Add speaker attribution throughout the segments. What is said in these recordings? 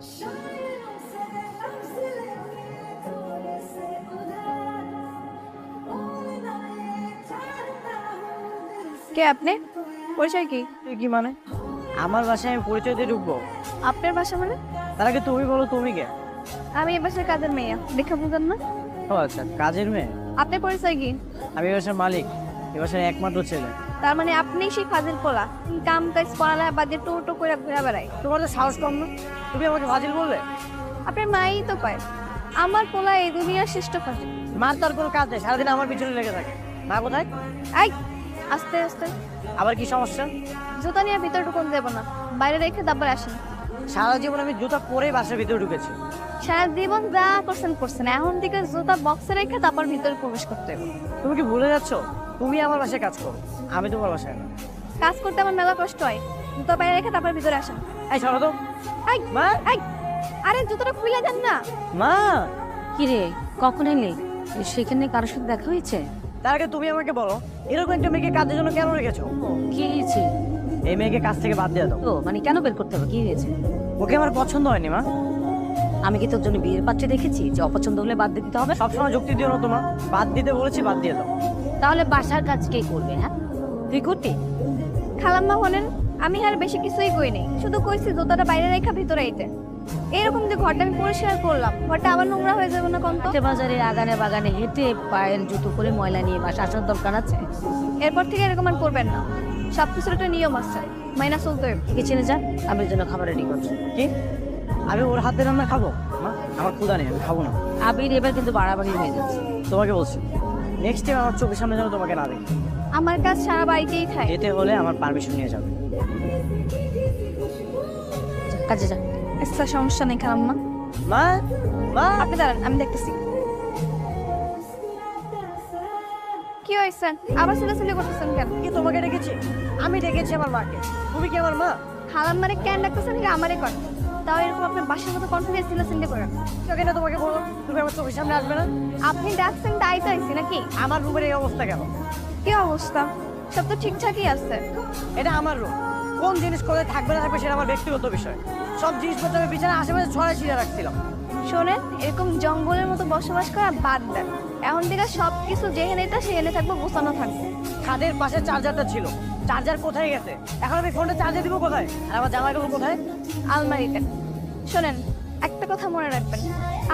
Speaker 1: কে আপনি? পরিচয় কি?
Speaker 2: কি মানে? আমার বাসায় আমি পরিচয় দিয়ে ঢুকবো?
Speaker 1: আপনার বাসা মানে?
Speaker 2: তার আগে তুমি বলো, তুমি কে?
Speaker 1: আমি এই বাসার কাজের মেয়ে, দেখা বুঝেন না?
Speaker 2: ও আচ্ছা, কাজের মেয়ে।
Speaker 1: আপনার পরিচয় কি?
Speaker 2: আমি এই বাসার মালিক, এই বাসার একমাত্র ছেলে।
Speaker 1: তার মানে আপনি সেই কাজের পোলা, কাম কাজ পড়ালে বাদে টোটো করে ঘুরে বেড়ায়।
Speaker 2: তোমার তো সাহস কম না, তুমি আমাকে ফাজিল বললে?
Speaker 1: আপনার মাই তো পায়। আমার পোলা এই দুনিয়ার শ্রেষ্ঠ ফাজিল।
Speaker 2: মার তো আর কোনো কাজ নেই, সারাদিন আমার পিছনে লেগে থাকে। মা কোথায়?
Speaker 1: এই আস্তে আস্তে,
Speaker 2: আবার কি সমস্যা?
Speaker 1: জুতা নিয়ে ভিতরে ঢুকন দেবো না, বাইরে রেখে তারপর আসেন।
Speaker 2: সারা জীবন আমি জুতা পরেই বাসার ভিতরে ঢুকেছি।
Speaker 1: সারা জীবন যা করছেন, এখন থেকে জুতা বক্সে রেখে তারপর ভিতরে প্রবেশ করতে হবে।
Speaker 2: তুমি কি ভুলে যাচ্ছ? তুমি আমার বাসায় কাজ করো, আমি তোমার বাসায় না।
Speaker 1: কাজ করতে আমার মেলা কষ্ট হয়, জুতা বাইরে রেখে তারপর ভিতরে আসেন।
Speaker 2: এই সরো তো।
Speaker 1: এই
Speaker 2: মা,
Speaker 1: এই, আরে জুতোটা খুলে যান না।
Speaker 2: মা।
Speaker 3: কি রে, কখন এলি? সেখানে কারোর সাথে দেখা হয়েছে?
Speaker 2: তার আগে তুমি আমাকে বলো, এরকম একটা মেয়েকে কাজের জন্য কেন রেখেছো?
Speaker 3: কি হয়েছে?
Speaker 2: এই মেয়েকে কাজ থেকে বাদ দিয়ে দাও।
Speaker 3: তো মানে কেন বের করতে হবে? কি হয়েছে?
Speaker 2: ওকে আমার পছন্দ হয়নি মা।
Speaker 3: আমি কি তোর জন্য বিয়ের পাত্রে দেখেছি যে অপছন্দ হলে বাদ দিতে হবে?
Speaker 2: সবসময় যুক্তি দিও না তোমার, বাদ দিতে বলেছি, বাদ দিয়ে দাও।
Speaker 3: তাহলে বাসার কাজ কে করবে? হ্যাঁ, তুই করবি?
Speaker 1: খালাম্মা বলেন, আমি আর বেশি কিছুই কই নাই, শুধু কইছি জুতাটা বাইরে রেখা ভিতরে আইতে। এরকম যে ঘরটা আমি পরিষ্কার করলাম, ঘরটা আবার নোংরা হয়ে যাবে না কোন তো?
Speaker 3: হাটে বাজারে আগানে বাগানে হেঁটে পায়ের জুতো করে ময়লা নিয়ে বাসা আসার দরকার আছে?
Speaker 1: এরপর থেকে এরকম আর করবেন না, সবকিছুর একটা নিয়ম আছে, মাইনা চলতে হবে।
Speaker 3: কিচেনে যা, আমি ওর জন্য খাবার রেডি করছি।
Speaker 2: কি? আমি ওর হাতে রান্না খাবো? মা, আমার ক্ষুধা নেই, আমি খাবো না।
Speaker 3: আবির এবার কিন্তু বাড়াবাড়ি হয়ে যাচ্ছে।
Speaker 2: তোমাকে বলছি, নেক্সট টাইম আমার চোখের সামনে যেন তোমাকে না দেখি।
Speaker 1: আমার কাজ সারা বাড়িতেই খায়।
Speaker 2: যেতে হলে আমার পারমিশন নিয়ে যাবে।
Speaker 3: যা, কাজে যা।
Speaker 1: আচ্ছা সমস্যা নেই খালাম্মা,
Speaker 2: মা, মা।
Speaker 1: আপনি দাঁড়ান, আমি দেখতেছি। কি হয়েছে? আবার ছেলেছেলে করতেছেন কেন?
Speaker 2: কি তোমাকে ডেকেছি? আমি ডেকেছি আমার মাকে। তুমি কি আমার মা?
Speaker 1: খালাম্মারে কেন ডাকতেছেন নাকি আমারে কর? তাও এরকম আপনার বাসার মতো কনফিডেন্স ছেলেছেলে করেন।
Speaker 2: তোকে না তোমাকে বলো, তুমি আমার চোখের সামনে আসবে না।
Speaker 1: আপনি ডাকছেন তাই তো আইছি নাকি?
Speaker 2: আমার রুমের এই অবস্থা কেন?
Speaker 1: কি অবস্থা? সব তো ঠিকঠাকই আছে।
Speaker 2: এটা আমার রুম, কোন জিনিস কোথায় থাকবে না থাকবে সেটা আমার ব্যক্তিগত বিষয়। সব জিনিসপত্র আমি বিছানার আশেপাশে ছড়াই ছিঁড়ে রাখছিলাম।
Speaker 1: শোনেন, এরকম জঙ্গলের মতো বসবাস করা বাদ দেন। এখন থেকে সবকিছু যেখানে এটা সেখানে থাকবো, গোছানো থাকবে।
Speaker 2: খাটের পাশে চার্জারটা ছিল, চার্জার কোথায় গেছে? এখন আমি ফোনটা চার্জে দিব কোথায়? আর আমার জামাইগুলো কোথায়?
Speaker 1: আলমারিতে। শোনেন, একটা কথা মনে রাখবেন,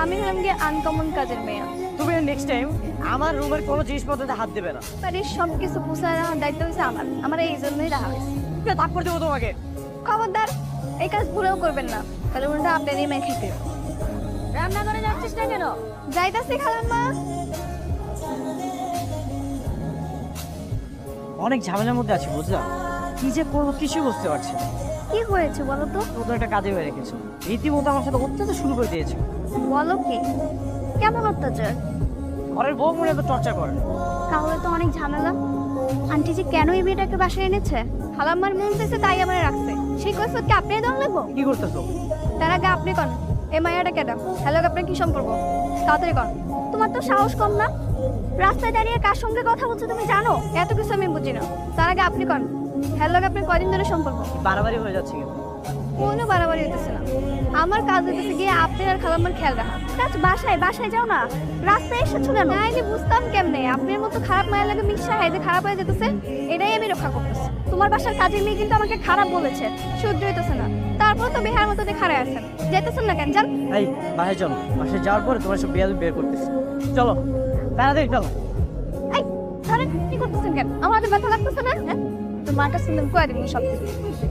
Speaker 1: আমি হলাম গিয়ে আনকমন কাজের মেয়ে।
Speaker 2: তুমি নেক্সট টাইম আমার রুমের কোনো জিনিসপত্রতে হাত দেবে না।
Speaker 1: বাড়ির সব কিছু গুছায় রাখার দায়িত্ব হচ্ছে আমার এই জন্যই রাখা হয়েছে।
Speaker 2: থাপ্পড় দেবো তোমাকে।
Speaker 1: খবরদার, এই কাজ ভুলেও করবেন না, তাহলে উল্টা আপনারই মেয়ে খেতে হবে।
Speaker 3: রান্না করে যাচ্ছিস না কেন?
Speaker 1: যাইতাছি খালাম্মা।
Speaker 2: অনেক ঝামেলার মধ্যে আছি, বুঝলাম। কি যে করবো কিছুই বুঝতে পারছি না।
Speaker 1: কি হয়েছে বলো তো?
Speaker 2: ও তো একটা কাজে হয়ে রেখেছো, রীতিমতো আমার সাথে অত্যাচার শুরু করে দিয়েছে।
Speaker 1: বলো কি? কেমন অত্যাচার?
Speaker 2: ঘরের বউ মনে এত টর্চার করে।
Speaker 1: তাহলে তো অনেক ঝামেলা। আন্টি যে কেন এই মেয়েটাকে বাসায় এনেছে? খালাম্মার মন চাইছে তাই আমার রাখছে। সেই কৈফিয়ত কি আপনি দেন লাগবো?
Speaker 2: কি করতেছো?
Speaker 1: তার আগে আপনি কন, এই মাইয়াটা কেডা? হ্যালো, আপনার কি সম্পর্ক? তাড়াতাড়ি কন। তোমার তো সাহস কম না? রাস্তায় দাঁড়িয়ে কার সঙ্গে কথা বলছো তুমি জানো? এত কিছু আমি বুঝি না। তার আগে আপনি কন, হ্যালো, আপনার কদিন ধরে সম্পর্ক?
Speaker 2: বাড়াবাড়ি হয়ে যাচ্ছে কিন্তু।
Speaker 1: কোনো বাড়াবাড়ি হইতেছে না। আমার কাজ হইতেছে গিয়ে আপনার আর খালাম্মার খেয়াল রাখা। কাজ বাসায় যাও না, রাস্তায় এসেছো কেন? নাইলে বুঝতাম কেমনে আপনার মতো খারাপ মায়ের লাগে মিশা হয় যে খারাপ হয়ে যেতেছে। এটাই আমি রক্ষা করতেছি। তোমার বাসার কাজের মেয়ে কিন্তু আমাকে খারাপ বলেছে, সহ্য হইতেছে না। তারপর তো বিহার মতো দিয়ে খারাপ আছেন, যেতেছেন না কেন? যান।
Speaker 2: এই বাসায় চলো, বাসায় যাওয়ার পরে তোমার সব বের করতেছি। চলো তাড়াতাড়ি চলো।
Speaker 1: এই ধরেন, কি করতেছেন কেন? আমার হাতে ব্যথা লাগতেছে না? হ্যাঁ, তো মাটা শুনলেন কয়ে দিবেন সব কিছু।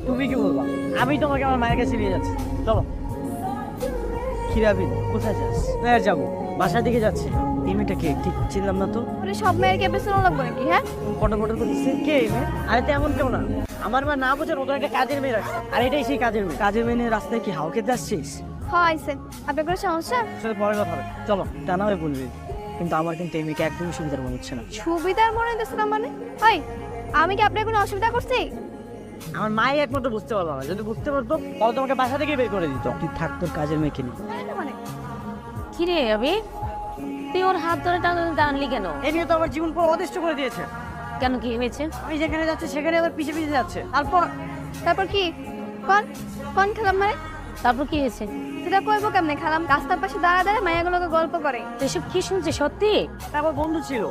Speaker 2: তুমি কি বলবা? আমি তোমাকে আমার মায়ের কাছে নিয়ে যাচ্ছি, চলো। খিরাবিন কোথায় যাস? হ্যাঁ যাবো, বাসার দিকে যাচ্ছি। এই মেয়েটা কে? ঠিক চিনলাম না তো।
Speaker 1: মানে সব মেয়ের কে পেছনে লাগবে নাকি? হ্যাঁ,
Speaker 2: পটর করতেছে কে এই মেয়ে? আরে তেমন কেউ না, আমার মা না বোঝে নতুন একটা কাজের মেয়ে রাখছে, আর এটাই সেই কাজের মেয়ে। কাজের মেয়ে নিয়ে রাস্তায় কি হাও খেতে আসছিস?
Speaker 1: হয়েছে। আপনার কোনো সমস্যা?
Speaker 2: সেটা পরে কথা হবে, চলো। তা না হয় বলবি, কিন্তু আমার কিন্তু এই মেয়েকে একদমই সুবিধার মনে হচ্ছে না।
Speaker 1: সুবিধার মনে হইতেছে না মানে? ওই, আমি কি আপনার কোনো অসুবিধা করছি?
Speaker 2: আমার মাই একমাত্র বুঝতে পারলো না, যদি বুঝতে পারতো তাহলে তোমাকে বাসা থেকে বের করে দিত। তুই থাক তোর কাজের মেয়েকে নিয়ে।
Speaker 1: মানে
Speaker 3: কি রে আবির, তুই ওর হাত ধরে টানলি কেন?
Speaker 2: এই নিয়ে তো আমার জীবন পুরো অদৃষ্ট করে দিয়েছে।
Speaker 3: কেন, কি হয়েছে?
Speaker 2: আমি যেখানে যাচ্ছি সেখানে আবার পিছে পিছে যাচ্ছে। তারপর
Speaker 1: তারপর কি? কোন কোন খালাম্মারে?
Speaker 3: তারপর কি হয়েছে?
Speaker 1: সেটা কইবো কেমনে, খালাম রাস্তার পাশে দাঁড়া দাঁড়া মাইয়াগুলোকে গল্প করে।
Speaker 3: তো এসব কি শুনছে সত্যি?
Speaker 2: তারপর বন্ধু ছিল।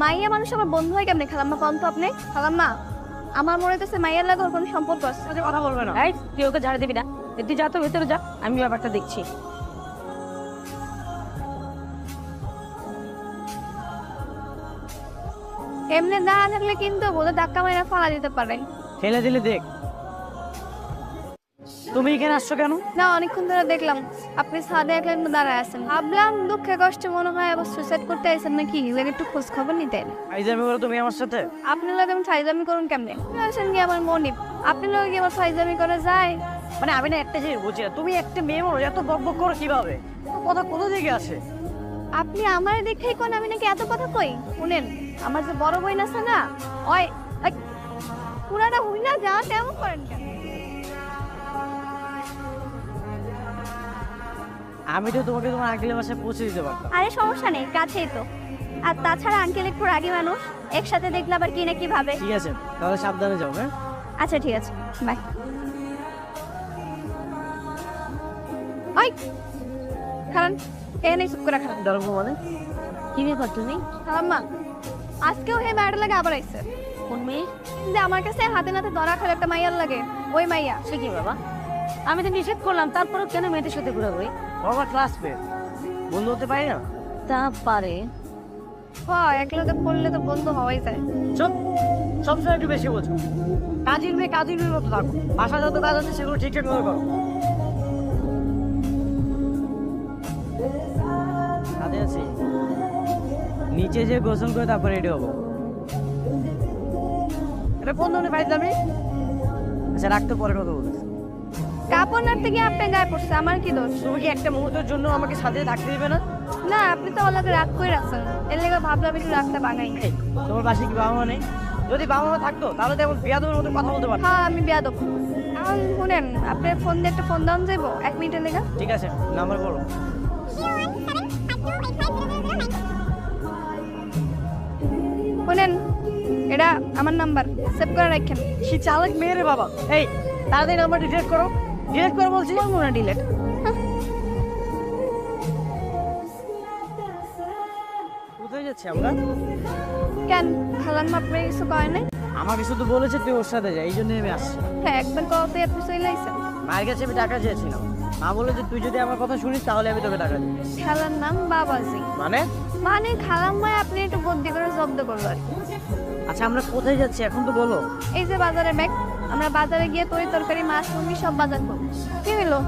Speaker 1: মাইয়া মানুষ আমার বন্ধু হয় কেমনে খালাম্মা, কন তো আপনি। খালাম্মা, আমার মনে হচ্ছে মাইয়ার লাগে ওর কোনো সম্পর্ক আছে।
Speaker 2: আচ্ছা, কথা বলবে না।
Speaker 3: এই তুই ওকে ঝাড়ে দিবি না, তুই যা তো ভেতরে যা, আমি ব্যাপারটা দেখছি।
Speaker 1: এমনি দাঁড়া থাকলে কিন্তু বোধহয় ধাক্কা মাইরা ফালা দিতে পারে।
Speaker 2: ফেলে দিলে দেখ। তুমি এখানে আসছো কেন?
Speaker 1: না, অনেকক্ষণ ধরে দেখলাম আপনি ছাদে একলা দাঁড়ায় আছেন, ভাবলাম দুঃখে কষ্টে মনে হয় আবার সুইসাইড করতে আইছেন নাকি, এর একটু খোঁজ খবর নিতেন।
Speaker 2: ফাইজলামি করো তুমি আমার সাথে?
Speaker 1: আপনার লোক আমি ফাইজলামি করুন কেমনে? আসেন কি আমার মনিব, আপনার লোক কি আমার ফাইজলামি করা যায়?
Speaker 2: মানে আমি না একটা জিনিস বুঝছি না, তুমি একটা মেয়ে মানুষ এত বকবক করো কিভাবে? কথা কোথা থেকে আসে?
Speaker 1: আপনি আমার দেখেই কোন আমি নাকি এত কথা কই? শুনেন, আমার যে বড় বোন আছে না, ওই ওই পুরাটা হুইনা যা তেমন করেন কেন?
Speaker 2: আমি তো তোমাকে তোমার আঙ্কেলের বাসায় পৌঁছে দিতে পারতাম।
Speaker 1: আরে সমস্যা নেই, কাছেই তো। আর তাছাড়া আঙ্কেল একটু রাগী মানুষ, একসাথে দেখলে আবার কি না কি ভাবে।
Speaker 2: ঠিক আছে, তাহলে সাবধানে যাও। হ্যাঁ,
Speaker 1: আচ্ছা ঠিক আছে, বাই। ওই খালান, এখানে চুপ করে খালান।
Speaker 2: ধর্ম মানে
Speaker 3: কি ব্যাপার তুমি?
Speaker 1: খালাম্মা, আজকেও হে মায়ের লাগে আবার আইছে।
Speaker 3: কোন মেয়ে?
Speaker 1: যে আমার কাছে হাতে নাতে ধরা খেলে একটা মাইয়ার লাগে, ওই মাইয়া।
Speaker 3: সে কি বাবা? আমি তো নিষেধ করলাম, তারপরেও কেন মেয়েদের সাথে ঘুরে ঘুরি?
Speaker 2: বাবা ক্লাসমেট, বন্ধু হতে পারি না?
Speaker 3: তা পারে।
Speaker 1: এক লোকে পড়লে তো বন্ধু হওয়াই যায়।
Speaker 2: চুপ, সবসময় একটু বেশি বোঝো। কাজের মেয়ের মতো থাকো, বাসা যত কাজ আছে সেগুলো ঠিকঠাক মতো করো। কাজে আছি, নিচে যে গোসল করে তারপরে রেডি হবো। এটা কোন ধরনের ফাইজলামি? আচ্ছা রাখতে পরে কথা বলতেছি।
Speaker 1: কাপড় নাড়তে গিয়ে আপনার গায়ে পড়ছে, আমার কি দোষ?
Speaker 2: তুমি কি একটা মুহূর্তের জন্য আমাকে সাথে থাকতে দিবে না?
Speaker 1: না, আপনি তো ওলাকে রাগ করে রাখছেন, এর লেগে ভাবলাম একটু রাগটা বাঙাই।
Speaker 2: এই, তোমার পাশে কি বাবা মা নেই? যদি বাবা মা থাকতো তাহলে তো এমন বেয়াদবের মতো কথা বলতে পারতো।
Speaker 1: হ্যাঁ, আমি বেয়াদব। এখন শুনেন, আপনার ফোন দিয়ে একটা ফোন দাম যাইবো 1 মিনিটের লেগে।
Speaker 2: ঠিক আছে, নাম্বার বলো।
Speaker 1: শুনেন, এটা আমার নাম্বার, সেভ করে রাখেন।
Speaker 2: কি চালাক মেয়ে রে বাবা! এই তাড়াতাড়ি নাম্বার ডিলিট করো, ডিলিট করো বলছি।
Speaker 1: করবো না ডিলেট।
Speaker 2: কোথায় যাচ্ছি আমরা?
Speaker 1: কেন খালান মা আপনার কিছু কয় নাই?
Speaker 2: আমাকে শুধু বলেছে তুই ওর সাথে যা, এই জন্যই আমি আসছি।
Speaker 1: হ্যাঁ, একবার কত আপনি চলে আইছেন।
Speaker 2: মায়ের কাছে আমি টাকা চেয়েছিলাম, মা বলে যে তুই যদি আমার কথা শুনিস তাহলে আমি তোকে টাকা দিই।
Speaker 1: খালার নাম বাবাজি।
Speaker 2: মানে?
Speaker 1: মানে খালাম্মায় আপনি একটু বুদ্ধি করে জব্দ করলো আর কি।
Speaker 2: আচ্ছা আমরা কোথায় যাচ্ছি এখন তো বলো।
Speaker 1: এই যে বাজারে ব্যাগ, আমরা বাজারে গিয়ে তরি তরকারি মাছ মুরগি সব বাজার করবো। কি হইলো,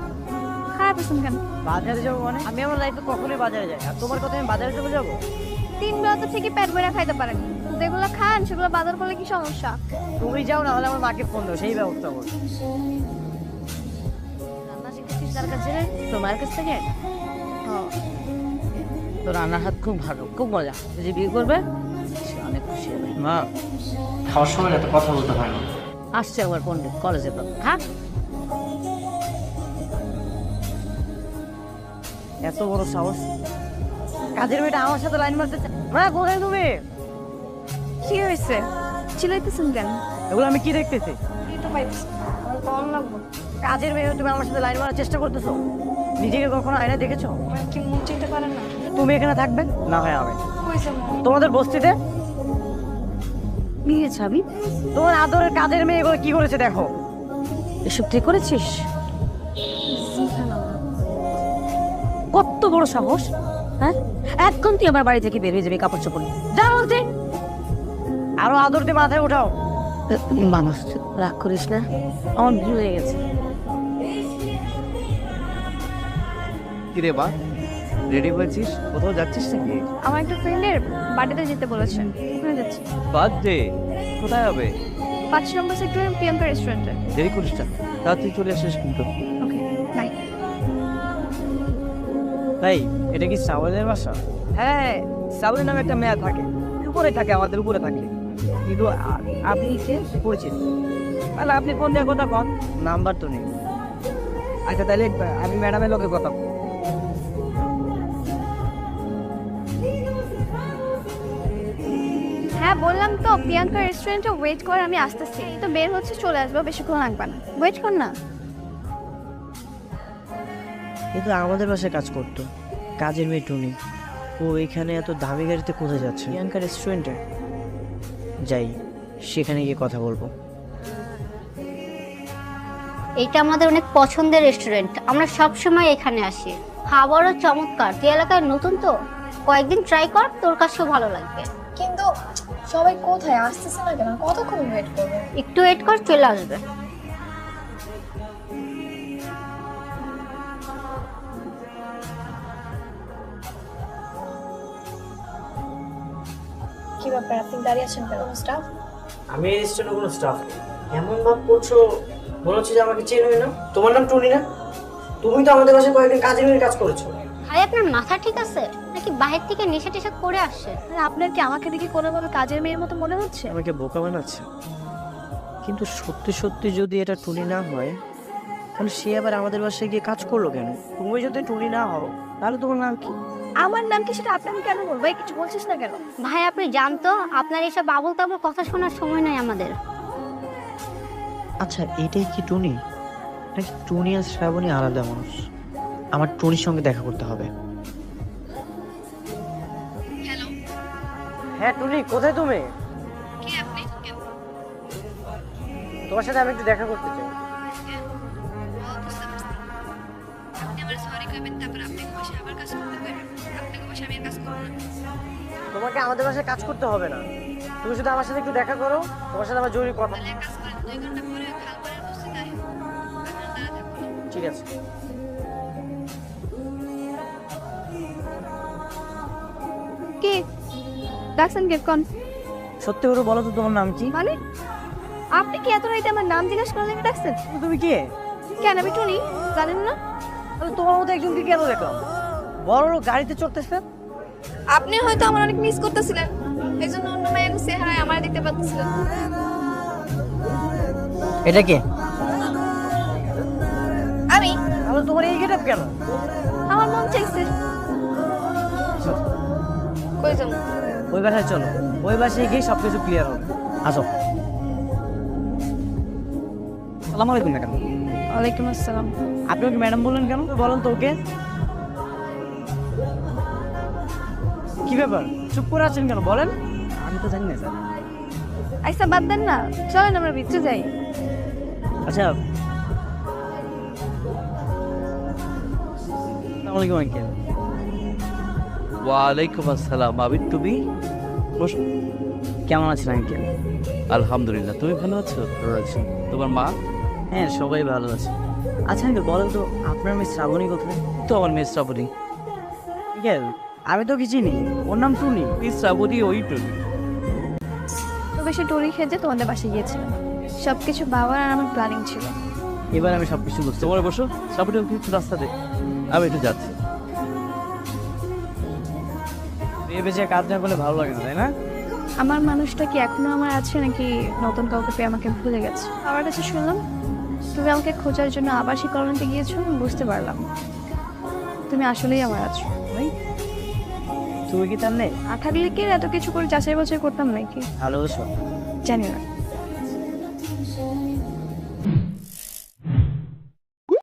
Speaker 1: খারাপ আছেন কেন?
Speaker 2: বাজারে যাবো মানে? আমি আমার লাইফে কখনোই বাজারে যাই, আর তোমার কথা আমি বাজারে চলে যাবো?
Speaker 1: 3 বেলা তো ঠিকই পেট ভরে খাইতে পারেন, যেগুলো খান সেগুলো বাজার করলে কি সমস্যা?
Speaker 2: তুমি যাও, না হলে আমার মাকে ফোন দাও, সেই ব্যবস্থা করো।
Speaker 3: রান্না শিখেছিস তার কাছে রে? তোর মায়ের কাছ থেকে?
Speaker 1: হ্যাঁ।
Speaker 3: তোর রান্নার হাত খুব ভালো, খুব মজা। তুই যে বিয়ে করবে সে অনেক খুশি হবে।
Speaker 4: মা, খাওয়ার সময় এত কথা বলতে হয় না।
Speaker 3: আসছে আমার পণ্ডিত কলেজে তো। হ্যাঁ,
Speaker 2: এত বড় সাহস, কাজের মেয়েটা আমার সাথে লাইন মারতে চায়। মা কোথায় তুমি?
Speaker 1: কি হয়েছে, চিলাইতেছেন কেন?
Speaker 2: এগুলো আমি কি দেখতেছি?
Speaker 1: এই তো পাইছি, আমার কল লাগবো।
Speaker 2: কাজের মেয়ে তুমি আমার সাথে লাইন মারার চেষ্টা করতেছো? নিজেকে কখনো আয়না দেখেছো?
Speaker 1: আমার কি মন চাইতে পারেন না?
Speaker 2: তুমি এখানে থাকবে না হয় আমি
Speaker 1: কইছে মন
Speaker 2: তোমাদের বস্তিতে
Speaker 3: নিয়ে যাবি?
Speaker 2: তোমার আদরের কাজের মেয়ে এগুলো কি করেছে দেখো।
Speaker 3: এসব তুই করেছিস? কত বড় সাহস! হ্যাঁ, এখন তুই আমার বাড়ি থেকে বের হয়ে যাবি কাপড় চোপড় নিয়ে। যা বলছি।
Speaker 2: আরো আদর দিয়ে মাথায় উঠাও।
Speaker 3: মানুষ, রাগ করিস না, আমার ভুল হয়ে গেছে।
Speaker 4: কি রে বা, রেডি হয়েছিস? কোথাও যাচ্ছিস নাকি?
Speaker 1: আমার একটা ফ্রেন্ডের বার্থডেতে যেতে বলেছেন, ওখানে যাচ্ছি।
Speaker 4: বার্থডে? কোথায় হবে?
Speaker 1: 5 নম্বর সেক্টরের প্রিয়াঙ্কা রেস্টুরেন্টে।
Speaker 4: দেরি করিস না, তাড়াতাড়ি চলে আসিস কিন্তু।
Speaker 1: ওকে, বাই।
Speaker 2: তাই এটা কি সাওয়ালের বাসা? হ্যাঁ, সাওয়ালের নামে একটা মেয়ে থাকে, উপরে থাকে, আমাদের উপরে থাকে। কিন্তু আপনি কে পরিচিত? তাহলে আপনি ফোন দিয়ে কথা কন, নাম্বার তো নেই। আচ্ছা তাহলে আমি ম্যাডামের লোকের কথা বলবো।
Speaker 1: হ্যাঁ বললাম তো, প্রিয়াঙ্কা রেস্টুরেন্টে ওয়েট করে, আমি আসতেছি। তো বের হচ্ছে, চলে আসবো, বেশিক্ষণ লাগবে না, ওয়েট কর না।
Speaker 2: কিন্তু আমাদের বাসায় কাজ করতো, কাজের মেয়ে টুনি। ও এখানে এত দামি গাড়িতে কোথায় যাচ্ছে? প্রিয়াঙ্কা রেস্টুরেন্টে যাই, সেখানে গিয়ে কথা বলবো।
Speaker 5: এটা আমাদের অনেক পছন্দের রেস্টুরেন্ট, আমরা সব সময় এখানে আসি। খাবারও চমৎকার, তুই এলাকায় নতুন তো, কয়েকদিন ট্রাই কর, তোর কাছেও ভালো লাগবে।
Speaker 1: কিন্তু সবাই কোথায় আসতেছে না কেন? কতক্ষণ ওয়েট করবে?
Speaker 5: একটু ওয়েট কর, চলে আসবে।
Speaker 1: কি ব্যাপার, আপনি দাঁড়িয়ে আছেন কেন? স্টাফ?
Speaker 2: আমি এই রেস্টুরেন্টের কোনো স্টাফ। এমন ভাব করছো মনে হচ্ছে যে আমাকে চেনোই না। তোমার নাম টুনি না? তুমি তো আমাদের বাসায় কয়েকদিন কাজের মেয়ে কাজ করেছো।
Speaker 5: ভাই আপনার মাথা ঠিক আছে নাকি বাহির থেকে নেশা টেশা করে আসছে?
Speaker 1: আপনার কি আমাকে দেখে কোনোভাবে কাজের মেয়ের মতো মনে হচ্ছে?
Speaker 2: আমাকে বোকা বানাচ্ছে। কিন্তু সত্যি সত্যি যদি এটা টুনি না হয়, তাহলে সে আবার আমাদের বাসায় গিয়ে কাজ করলো কেন? তুমি যদি টুনি না হও তাহলে তোমার নাম কি?
Speaker 1: আমার নাম কি সেটা আপনাকে কেন বলবো? কিছু বলছিস না কেন?
Speaker 5: ভাই আপনি জানতো, আপনার এসব আবল তাবল কথা শোনার সময় নাই আমাদের।
Speaker 2: আচ্ছা, এটাই কি টুনি নাকি টুনি আর শ্রাবণী আলাদা মানুষ? আমার টুনির সঙ্গে দেখা করতে হবে।
Speaker 1: হ্যালো,
Speaker 2: হ্যাঁ টুনি, কোথায় তুমি?
Speaker 1: কে আপনি?
Speaker 2: তোমার সাথে আমি একটু দেখা করতে চাই।
Speaker 1: আপনি আমার সরি কইবেন, তারপর আপনাকে বসে আবার কাজ করতে কইবেন। আপনাকে বসে আমি আর কাজ করব না।
Speaker 2: তোমাকে আমাদের বাসায় কাজ করতে হবে না, তুমি শুধু আমার সাথে একটু দেখা করো, তোমার সাথে আমার জরুরি কথা।
Speaker 1: তাহলে এক কাজ করেন, 2 ঘন্টা পরে খালপাড়ের বস্তিতে আসুন। আপনারা তারা থাকুন।
Speaker 2: ঠিক আছে।
Speaker 1: কি ডাকছেন কে? কোন?
Speaker 2: সত্যি করে বলো তো তোমার নাম কি?
Speaker 1: মানে আপনি কি এত রাইতে আমার নাম জিজ্ঞেস করলেন ডাকছেন?
Speaker 2: তুমি কে?
Speaker 1: কেন আমি টুনি, জানেন না?
Speaker 2: তোমার মতো একজনকে কেন দেখলাম বড় লোক গাড়িতে চড়তেছে?
Speaker 1: আপনি হয়তো আমার অনেক মিস করতেছিলেন, এই জন্য অন্য মেয়ের চেহারায় আমার দেখতে পাচ্ছিলেন।
Speaker 2: এটা কে?
Speaker 1: আমি
Speaker 2: তাহলে তোমার এই গেটআপ কেন?
Speaker 1: আমার মন চাইছে। কই যাবো?
Speaker 2: ওই বাসায় চলো, ওই বাসায় গিয়ে সবকিছু ক্লিয়ার হবে। আসো। সালাম আলাইকুম ম্যাডাম।
Speaker 1: ওয়ালাইকুম আসসালাম।
Speaker 2: আপনি ওকে ম্যাডাম বললেন কেন? বলেন তো ওকে। কি ব্যাপার, চুপ করে আছেন কেন? বলেন। আমি তো জানি না স্যার।
Speaker 1: আচ্ছা বাদ দেন না, চলেন আমরা ভিতরে যাই।
Speaker 2: আচ্ছা, আসসালামু আলাইকুম আঙ্কেল।
Speaker 4: ওয়ালাইকুম আসসালাম। আবির, তুমি বসো।
Speaker 2: কেমন আছেন আঙ্কেল?
Speaker 4: আলহামদুলিল্লাহ, তুমি ভালো আছো? ভালো আছি। তোমার মা?
Speaker 2: হ্যাঁ, সবাই ভালো আছে। আচ্ছা আঙ্কেল, বলেন তো আপনার মেয়ে শ্রাবণী কোথায়?
Speaker 4: তো আমার মেয়ে শ্রাবণী।
Speaker 2: আঙ্কেল, আমি তো কি চিনি, ওর নাম টুনি।
Speaker 4: এই শ্রাবণী ওই টুনি।
Speaker 1: তো বেশি টরি খেয়ে তোমাদের বাসায় গিয়েছিলাম, সবকিছু বাবার আর আমার প্ল্যানিং ছিল।
Speaker 2: এবার আমি সবকিছু বুঝতে
Speaker 4: তোমার বসো, শ্রাবণী ওকে একটু রাস্তা দে, আমি একটু যাচ্ছি।
Speaker 2: বিয়ে বেঁচে কাজ না করলে ভালো লাগে না, তাই না?
Speaker 1: আমার মানুষটা কি এখনো আমার আছে নাকি নতুন কাউকে পেয়ে আমাকে ভুলে গেছে? আমার কাছে শুনলাম তুমি আমাকে খোঁজার জন্য আবার সেই কলোনিতে গিয়েছো, আমি বুঝতে পারলাম তুমি আসলেই আমার আছো।
Speaker 2: ভাই, তুমি কি তার নেই?
Speaker 1: আঠা দিয়ে এত কিছু করে যাচাই বাছাই করতাম নাকি?
Speaker 2: ভালোবাসো?
Speaker 1: জানি না।